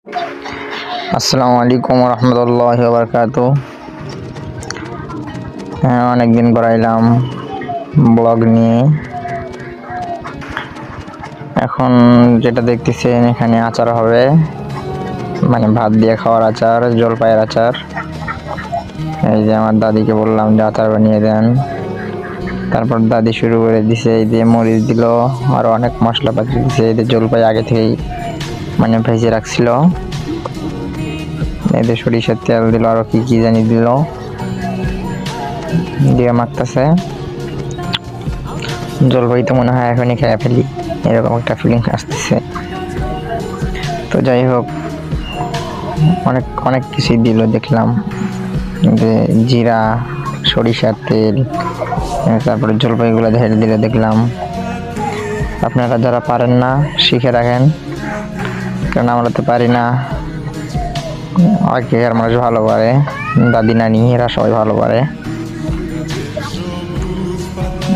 আসসালামু আলাইকুম রহমতুল্লাহি ওয়া বারাকাতুহু। অনেকদিন পর আইলাম ব্লগ নিয়ে। এখন যেটা দেখতেছেন এখানে আচার হবে, মানে ভাত দিয়ে খাওয়ার আচার, জলপাইয়ের আচার। এই যে আমার দাদিকে বললাম যে আচার বানিয়ে দেন, তারপর দাদি শুরু করে দিছে। এই যে মরিচ দিল, আরো অনেক মশলাপাতি দিছে। এই যে জলপাই আগে থেকেই মানে ভেজে রাখছিল। এদের সরিষার তেল দিল, আরো কি কি জানি দিল, দিয়ে মাখতেছে। জলপাই তো মনে হয় এখনই খেয়ে ফেলি, এরকম একটা ফিলিং আসতেছে। তো যাই হোক, অনেক অনেক কিছুই দিল দেখলাম, যে জিরা, সরিষার তেল, তারপরে জলপাইগুলো ঢেলে দিলে দেখলাম। আপনারা যারা পারেন না শিখে রাখেন, কারণ আমরা তো পারি না। আগেকার মানুষ ভালো পারে, দাদি নানি এরা সবাই ভালো পারে।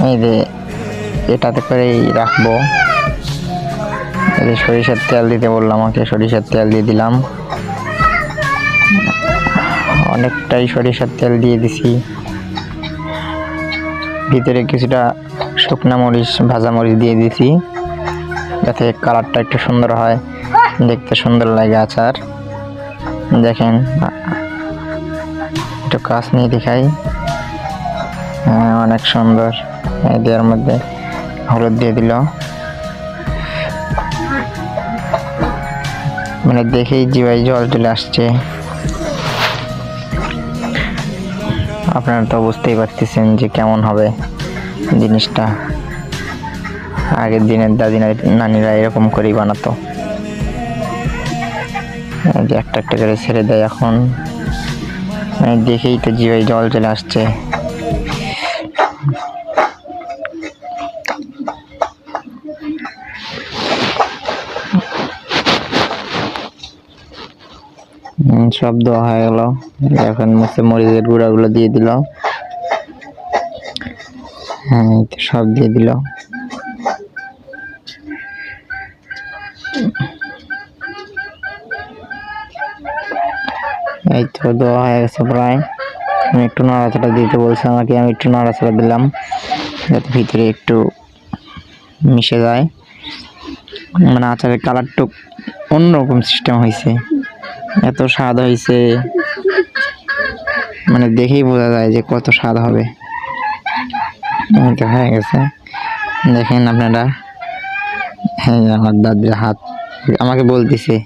এই যে এটাতে করেই রাখবো। এই যে সরিষার তেল দিতে বললাম আমাকে, সরিষার তেল দিয়ে দিলাম। অনেকটাই সরিষার তেল দিয়ে দিছি। ভিতরে কিছুটা শুকনা মরিচ, ভাজা মরিচ দিয়ে দিছি, যাতে কালারটা একটু সুন্দর হয়, দেখতে সুন্দর লাগে আচার। দেখেন, একটু কাছ নিয়ে দেখাই। অনেক সুন্দর। এর মধ্যে হলুদ দিয়ে দিল, মানে দেখেই জিভায় জল চলে আসছে। আপনারা তো বুঝতেই পারতেছেন যে কেমন হবে জিনিসটা। আগের দিনের দাদি নানিরা এরকম করেই বানাতো। যে একটা একটা করে ছেড়ে দেয় এখন, দেখেই তো জিভায় জল চলে আসছে। সব দেওয়া হয়ে গেল। এখন মরিচের গুঁড়াগুলো দিয়ে দিল। হ্যাঁ, সব দিয়ে দিল। এই তো দেওয়া হয়ে গেছে প্রায়। আমি একটু নাড়াচাড়া দিতে বলছে আমাকে, আমি একটু নাড়াচাড়া দিলাম যাতে ভিতরে একটু মিশে যায়। মানে আচারের কালারটা অন্যরকম সিস্টেম হয়েছে, এত স্বাদ হয়েছে, মানে দেখেই বোঝা যায় যে কত স্বাদ হবে। হয়ে গেছে, দেখেন আপনারা। হ্যাঁ, আমার দাদির হাত আমাকে বলতেছে